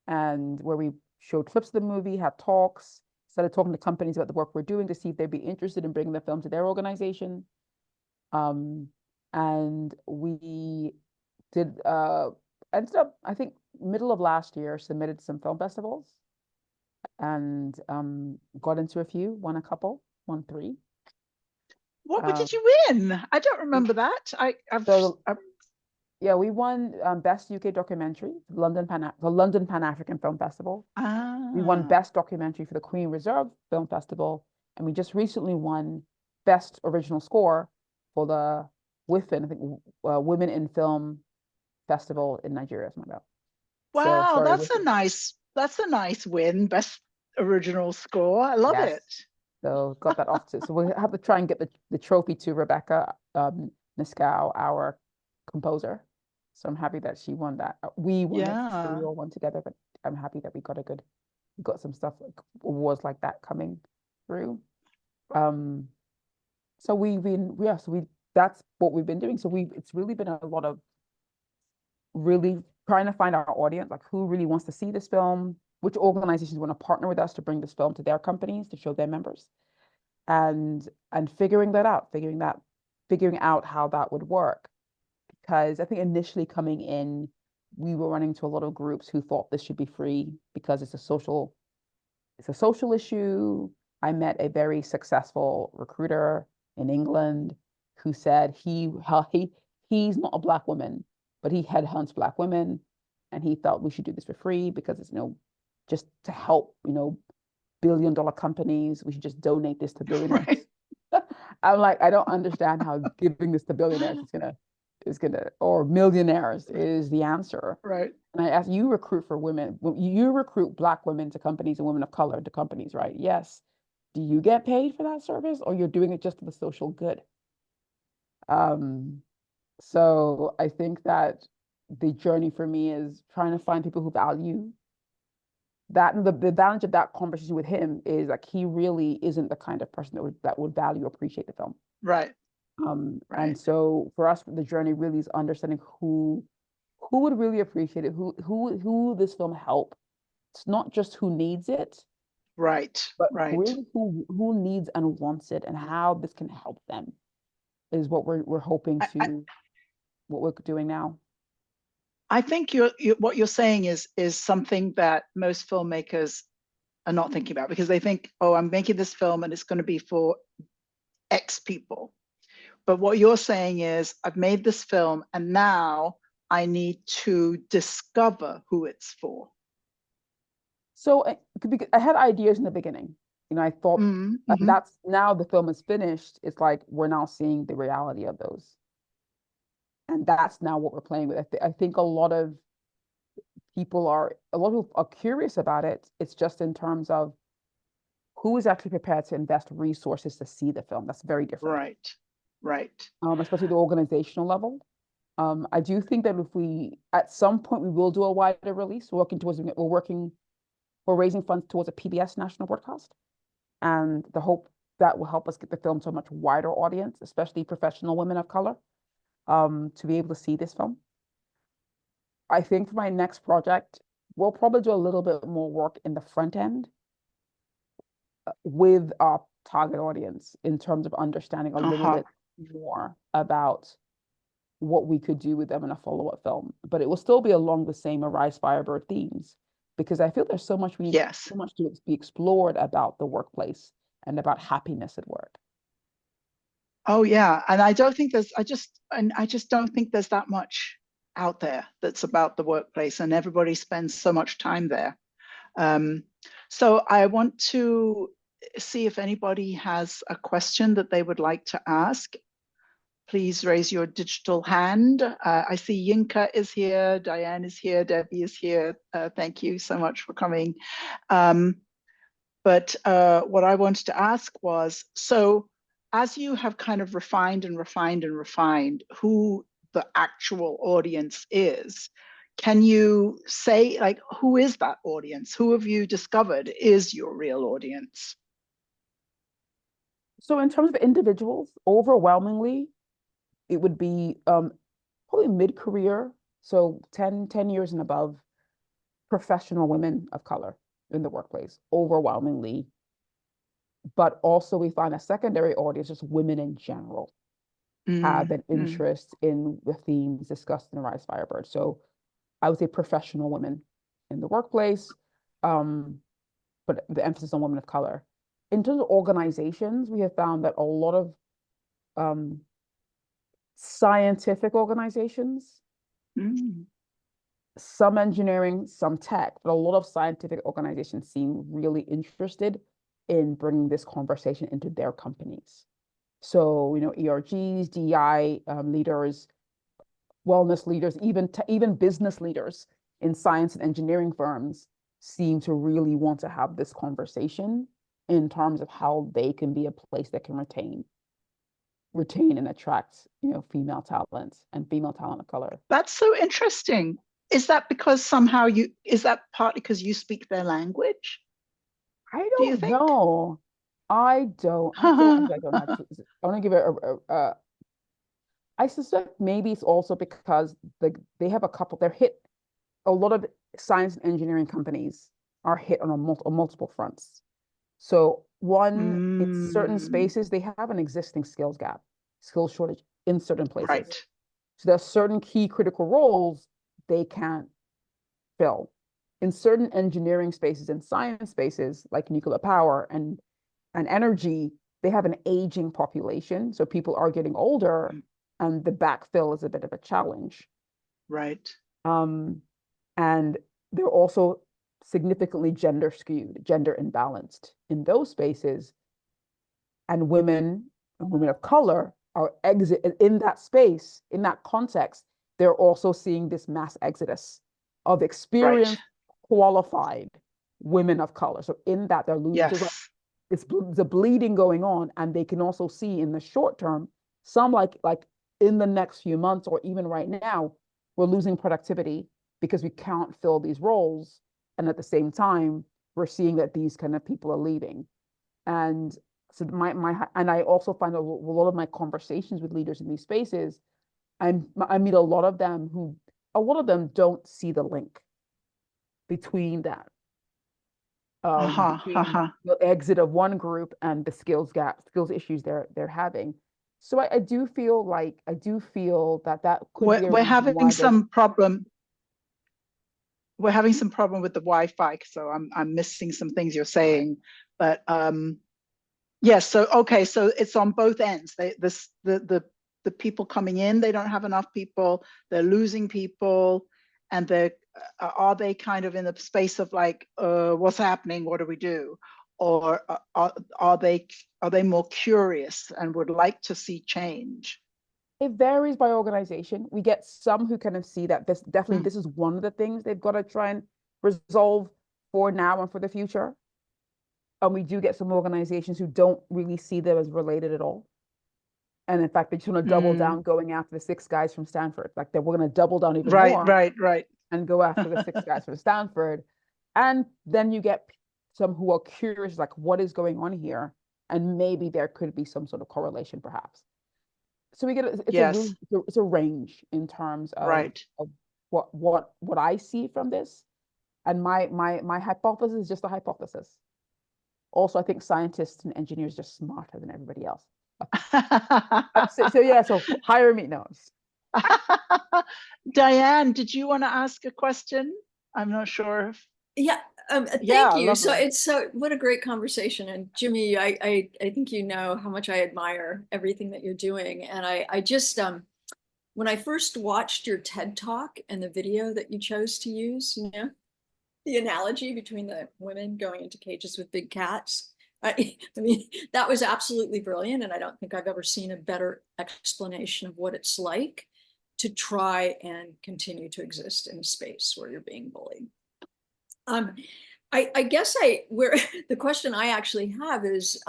and where we showed clips of the movie, had talks, started talking to companies about the work we're doing to see if they'd be interested in bringing the film to their organization. And we did, ended up, I think, middle of last year, submitted some film festivals and got into a few, won a couple, won 3. What did you win? I don't remember that. Yeah, we won Best UK Documentary, the London Pan-African Film Festival. We won Best Documentary for the Queen Reserve Film Festival, and we just recently won Best Original Score for the WIFIN, I think, Women in Film Festival in Nigeria, something like that. Wow, so, that's a nice win. Best Original Score. I love it. So got that off to. So we'll have to try and get the trophy to Rebecca Niskow, our composer. So I'm happy that she won that. We won it, so we all won together, but I'm happy that we got some stuff like awards like that coming through. So that's what we've been doing. So it's really been a lot of really trying to find our audience, like who really wants to see this film, which organizations want to partner with us to bring this film to their companies to show their members, and figuring out how that would work. Because I think initially coming in, we were running into a lot of groups who thought this should be free because it's a social issue. I met a very successful recruiter in England who said he's not a Black woman, but he headhunts Black women, and he thought we should do this for free because it's just to help billion-dollar companies. We should just donate this to billionaires. Right. I'm like, I don't understand how giving this to billionaires is gonna or millionaires is the answer. Right. And I asked, you recruit for women, you recruit Black women to companies and women of color to companies, right? Yes. Do you get paid for that service, or you're doing it just for the social good? So I think that the journey for me is trying to find people who value that. And the advantage of that conversation with him is like, he really isn't the kind of person that would value or appreciate the film. Right. Right. And so for us, the journey really is understanding who would really appreciate it, who this film help. It's not just who needs it, right, but right. really who needs and wants it, and how this can help them is what we're hoping to what we're doing now. I think what you're saying is something that most filmmakers are not thinking about, because they think, oh, I'm making this film and it's going to be for X people. But what you're saying is, I've made this film and now I need to discover who it's for. So I had ideas in the beginning. I thought that's now the film is finished. It's like we're now seeing the reality of those. And that's now what we're playing with. I think a lot of people are curious about it. It's just in terms of who is actually prepared to invest resources to see the film. That's very different. Right. Especially the organizational level. I do think that at some point we will do a wider release. We're raising funds towards a PBS national broadcast. And the hope that will help us get the film to a much wider audience, especially professional women of color. to be able to see this film. I think for my next project, we'll probably do a little bit more work in the front end with our target audience in terms of understanding a little bit more about what we could do with them in a follow-up film. But it will still be along the same Arise Firebird themes, because I feel there's so much so much to be explored about the workplace and about happiness at work. Oh yeah, and I don't think I just don't think there's that much out there that's about the workplace, and everybody spends so much time there. So I want to see if anybody has a question that they would like to ask. Please raise your digital hand. I see Yinka is here, Diane is here, Debbie is here. Thank you so much for coming. But what I wanted to ask was, so as you have kind of refined and refined and refined who the actual audience is, can you say, like, who is that audience? Who have you discovered is your real audience? So in terms of individuals, overwhelmingly, it would be probably mid-career, so 10 years and above, professional women of color in the workplace, overwhelmingly. But also we find a secondary audience, just women in general, have an interest in the themes discussed in Arise Firebird. So I would say professional women in the workplace, but the emphasis on women of color. In terms of organizations, we have found that a lot of scientific organizations, some engineering, some tech, but a lot of scientific organizations seem really interested in bringing this conversation into their companies. So, you know, ERGs, DEI leaders, wellness leaders, even business leaders in science and engineering firms seem to really want to have this conversation in terms of how they can be a place that can retain and attract, you know, female talent and female talent of color. That's so interesting. Is that because somehow is that partly because you speak their language? I don't know. I don't have to. I want to give it I suspect maybe it's also because they have a lot of science and engineering companies are hit on multiple fronts. So one, in certain spaces, they have an existing skills gap, skills shortage in certain places. Right. So there are certain key critical roles they can't fill. In certain engineering spaces and science spaces, like nuclear power and energy, they have an aging population. So people are getting older and the backfill is a bit of a challenge. Right. And they're also significantly gender skewed, gender imbalanced in those spaces. And women of color are in that space, in that context, they're also seeing this mass exodus of experienced, qualified women of color. So in that, they're losing, it's the bleeding going on, and they can also see in the short term, some like in the next few months or even right now, we're losing productivity because we can't fill these roles. And at the same time, we're seeing that these kind of people are leaving. And so and I also find a lot of my conversations with leaders in these spaces, I meet a lot of them don't see the link between that. The exit of one group and the skills issues they're having. So I do feel that could be we're having some problem. We're having some problem with the Wi-Fi, so I'm missing some things you're saying. But yes, so okay, so it's on both ends. The people coming in, they don't have enough people. They're losing people, and are they kind of in the space of like, what's happening? What do we do? Or are they more curious and would like to see change? It varies by organization. We get some who kind of see that this is one of the things they've got to try and resolve for now and for the future. And we do get some organizations who don't really see them as related at all. And in fact, they just want to double down going after the 6 guys from Stanford. Like we're going to double down even more. Right. And go after the 6 guys from Stanford. And then you get some who are curious, like, what is going on here? And maybe there could be some sort of correlation, perhaps. So we get it's Yes. it's a range in terms Right. of what I see from this, and my hypothesis is just a hypothesis. Also, I think scientists and engineers are just smarter than everybody else. So hire me. No. Diane, did you want to ask a question? I'm not sure if... Yeah, Yeah, thank you. So lovely. it's what a great conversation. And Jimmy, I think you know how much I admire everything that you're doing. And I just when I first watched your TED Talk and the video that you chose to use, you know, the analogy between the women going into cages with big cats. I mean, that was absolutely brilliant. And I don't think I've ever seen a better explanation of what it's like to try and continue to exist in a space where you're being bullied. I guess where the question I actually have is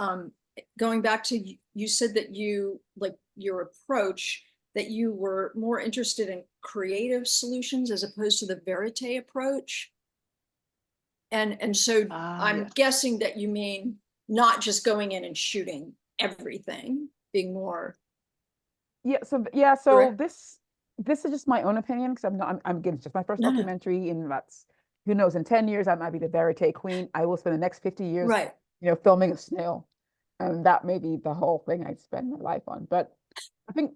going back to, you said that you, like your approach, that you were more interested in creative solutions as opposed to the verite approach. And so I'm guessing that you mean not just going in and shooting everything, being more. So direct. this is just my own opinion, because I'm again, it's just my first documentary, and that's, who knows, in 10 years I might be the verite queen. I will spend the next 50 years filming a snail, and that may be the whole thing I spend my life on. But I think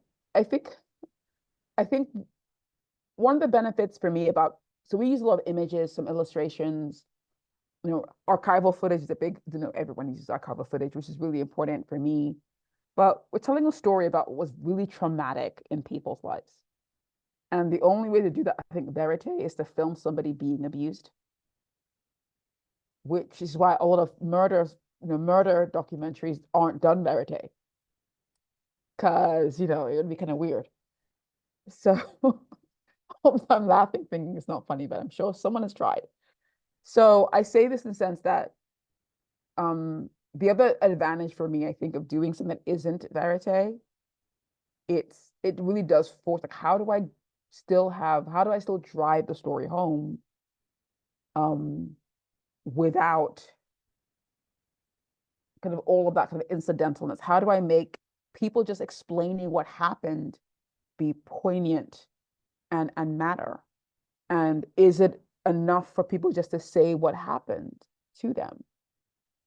one of the benefits for me about, so we use a lot of images, some illustrations, archival footage is a big, everyone uses archival footage, which is really important for me. But we're telling a story about what was really traumatic in people's lives. And the only way to do that, I think, verite, is to film somebody being abused, which is why a lot of murder documentaries aren't done verite, because, it would be kind of weird. So I'm laughing, thinking it's not funny, but I'm sure someone has tried. So I say this in the sense that the other advantage for me, I think, of doing something that isn't verite, it really does force, like, how do I still drive the story home without kind of all of that kind of incidentalness? How do I make people just explaining what happened be poignant and matter? And is it enough for people just to say what happened to them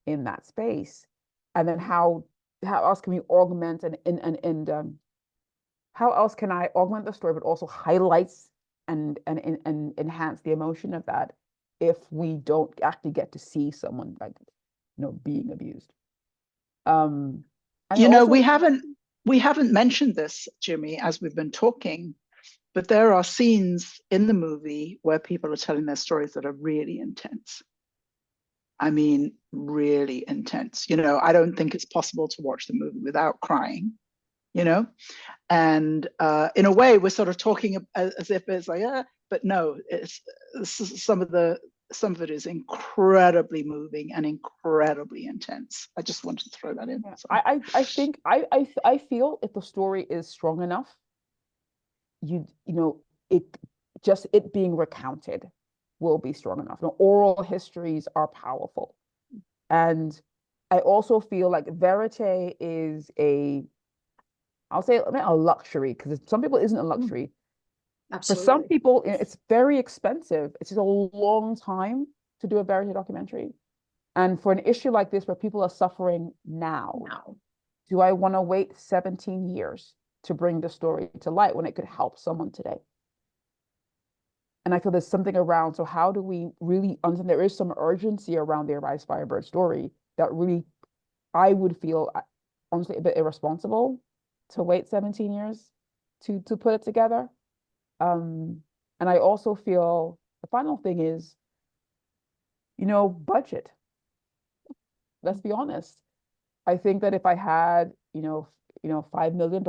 in that space? And then how else can we augment and how else can I augment the story, but also highlights and enhance the emotion of that if we don't actually get to see someone, like, being abused? We haven't mentioned this, Jimmy, as we've been talking, but there are scenes in the movie where people are telling their stories that are really intense. I mean, really intense. I don't think it's possible to watch the movie without crying, and in a way we're sort of talking as if it's like, but no, some of it is incredibly moving and incredibly intense. I just wanted to throw that in. Yeah. I think I feel if the story is strong enough, it being recounted will be strong enough. Oral histories are powerful. And I also feel like verite is I'll say a luxury, because some people it isn't a luxury. Absolutely. For some people, it's very expensive. It's just a long time to do a verite documentary. And for an issue like this, where people are suffering now, do I want to wait 17 years to bring the story to light when it could help someone today? And I feel there's something around, so how do we really understand there is some urgency around the Arise Firebird story that really, I would feel, honestly, a bit irresponsible to wait 17 years to put it together. And I also feel the final thing is, budget. Let's be honest. I think that if I had, $5 million,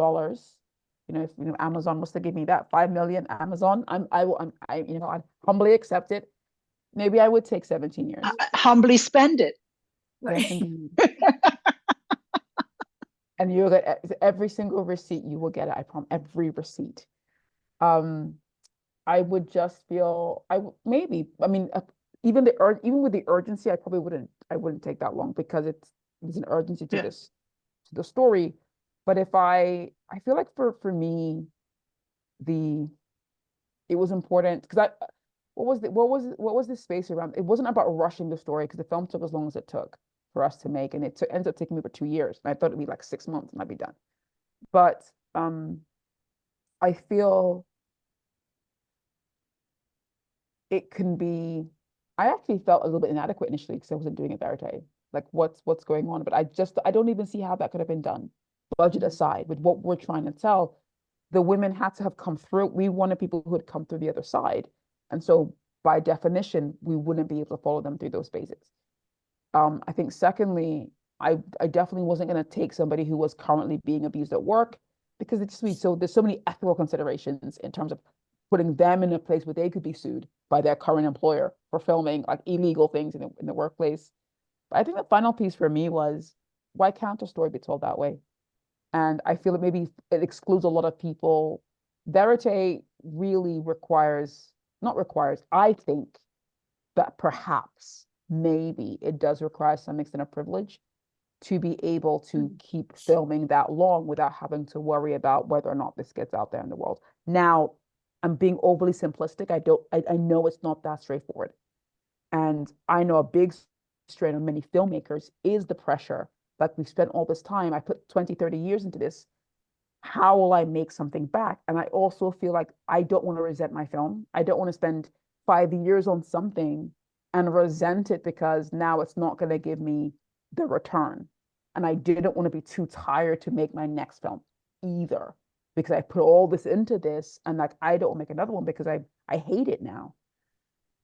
if Amazon was to give me that 5 million, Amazon, I'd humbly accept it. Maybe I would take 17 years. Humbly spend it. Yes, indeed. And you'll get every single receipt. You will get it. I promise. Every receipt. I would just feel even with the urgency, I probably wouldn't take that long, because there's an urgency to this, to the story. But I feel like for me, it was important because what was the space around? It wasn't about rushing the story because the film took as long as it took for us to make, and it ended up taking me about 2 years. And I thought it'd be like 6 months and I'd be done. But I feel it can be. I actually felt a little bit inadequate initially because I wasn't doing it verite. Like what's going on? But I don't even see how that could have been done. Budget aside, with what we're trying to tell, the women had to have come through. We wanted people who had come through the other side. And so by definition, we wouldn't be able to follow them through those phases. I think secondly, I definitely wasn't going to take somebody who was currently being abused at work because it's just there's so many ethical considerations in terms of putting them in a place where they could be sued by their current employer for filming like illegal things in the workplace. But I think the final piece for me was, why can't a story be told that way? And I feel that maybe it excludes a lot of people. Verite really I think that perhaps, maybe it does require some extent of privilege to be able to keep filming that long without having to worry about whether or not this gets out there in the world. Now, I'm being overly simplistic. I know it's not that straightforward. And I know a big strain on many filmmakers is the pressure. Like, we've spent all this time, I put 20, 30 years into this. How will I make something back? And I also feel like I don't want to resent my film. I don't want to spend 5 years on something and resent it because now it's not going to give me the return. And I didn't want to be too tired to make my next film either, because I put all this into this and like I don't make another one because I hate it now.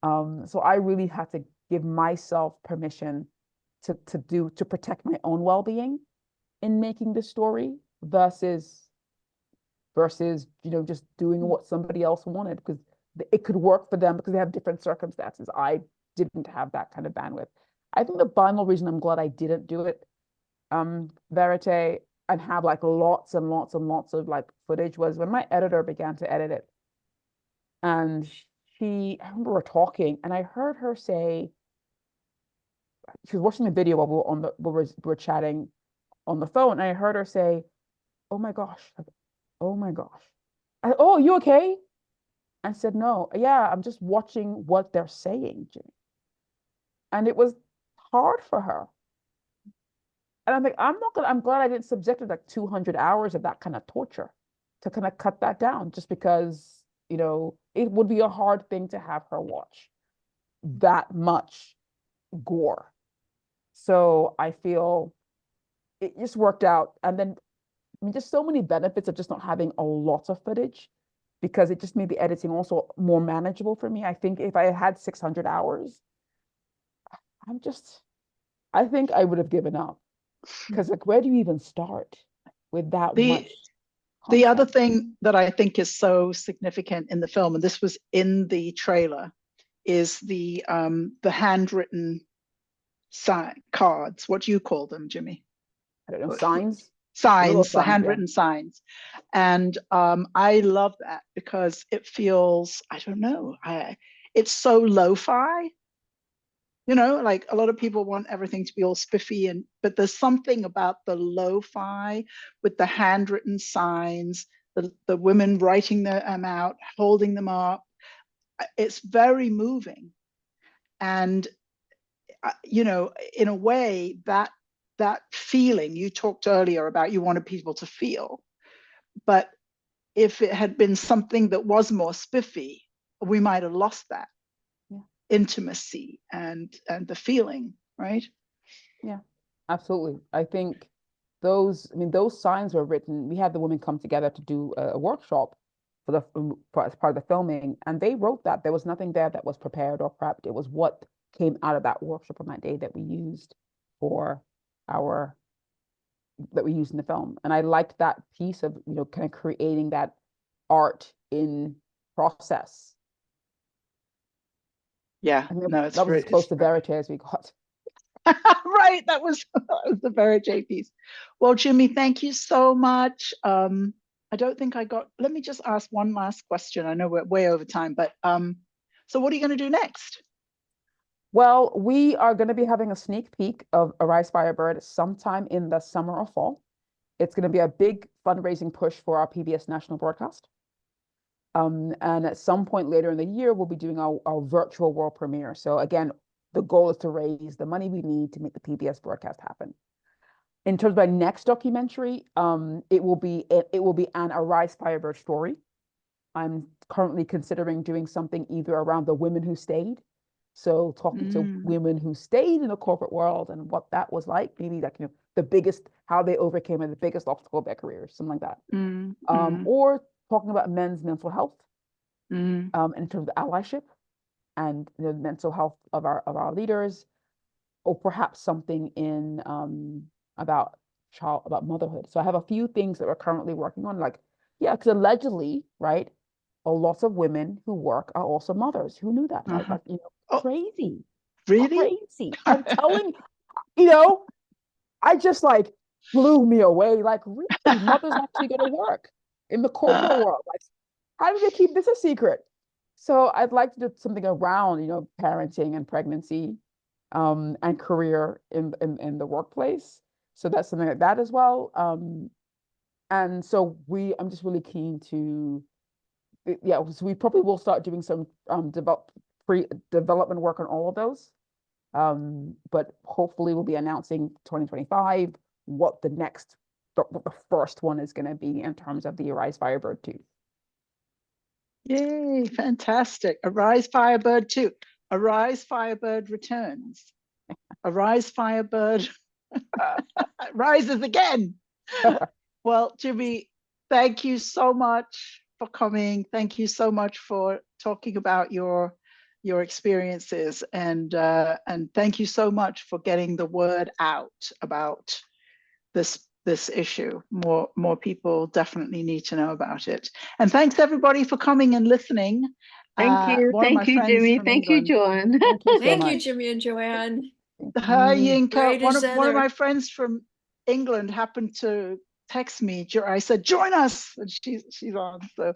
So I really had to give myself permission to protect my own well-being in making this story versus just doing what somebody else wanted because it could work for them because they have different circumstances. I didn't have that kind of bandwidth. I think the final reason I'm glad I didn't do it verite and have like lots and lots and lots of like footage was when my editor began to edit it. And I remember we're talking and I heard her say, she was watching the video while we were chatting on the phone, and I heard her say, "Oh my gosh, oh my gosh." "Oh, you okay?" I said, "No, yeah, I'm just watching what they're saying, Jimmy." And it was hard for her. And I'm like, I'm glad I didn't subject her to like 200 hours of that kind of torture to kind of cut that down just because, it would be a hard thing to have her watch that much gore. So I feel it just worked out. And then, I mean, just so many benefits of just not having a lot of footage because it just made the editing also more manageable for me. I think if I had 600 hours, I think I would have given up because like, where do you even start with that much? The other thing that I think is so significant in the film, and this was in the trailer, is the handwritten cards. What do you call them, Jimmy? I don't know, signs, the handwritten signs. And I love that because it feels, I don't know, it's so lo-fi. Like a lot of people want everything to be all spiffy, but there's something about the lo-fi with the handwritten signs, the women writing them out, holding them up. It's very moving. And, in a way, that feeling you talked earlier about, you wanted people to feel. But if it had been something that was more spiffy, we might have lost that intimacy and the feeling, right? Yeah, absolutely. I think those signs were written. We had the women come together to do a workshop as part of the filming, and they wrote that. There was nothing there that was prepared or prepped. It was what came out of that workshop on that day that we used in the film. And I liked that piece of, kind of creating that art in process. Yeah, no, that was as close to verite as we got. Right, that was the verite piece. Well, Jimmy, thank you so much. I don't think let me just ask one last question. I know we're way over time, but so what are you going to do next? Well, we are going to be having a sneak peek of Arise Firebird sometime in the summer or fall. It's going to be a big fundraising push for our PBS national broadcast. And at some point later in the year, we'll be doing our virtual world premiere. So again, the goal is to raise the money we need to make the PBS broadcast happen. In terms of our next documentary, it will be an Arise Firebird story. I'm currently considering doing something either around the women who stayed. So talking to women who stayed in the corporate world and what that was like, maybe like, how they overcame the biggest obstacle of their careers, something like that. Or talking about men's mental health in terms of allyship and the mental health of our leaders, or perhaps something in about motherhood. So I have a few things that we're currently working on, because allegedly, right, a lot of women who work are also mothers. Who knew that? Right? Like, crazy. Really? Crazy. I'm telling, I just blew me away. Like, really, mothers actually go to work in the corporate world. Like, how do they keep this a secret? So I'd like to do something around, parenting and pregnancy, and career in the workplace. So that's something like that as well. And so I'm just really keen to, so we probably will start doing some pre-development work on all of those. But hopefully we'll be announcing 2025 what the first one is going to be in terms of the Arise Firebird 2. Yay, fantastic. Arise Firebird 2. Arise Firebird returns. Arise Firebird rises again. Well, Jimi, thank you so much for coming. Thank you so much for talking about your experiences, and thank you so much for getting the word out about this issue. More people definitely need to know about it. And thanks everybody for coming and listening. Thank you. Thank you, Jimi. Thank you, Joanne. Thank you, Jimi and Joanne. Hi, Yinka. Great One as of ever. my friends from England happened to text me. I said, join us, and she's on. So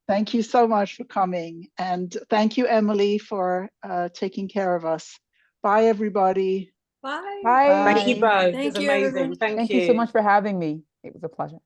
thank you so much for coming, and thank you, Emily, for taking care of us. Bye, everybody. Bye. Bye. Thank you both. Thank It's you, amazing. everyone. Thank you so much for having me. It was a pleasure.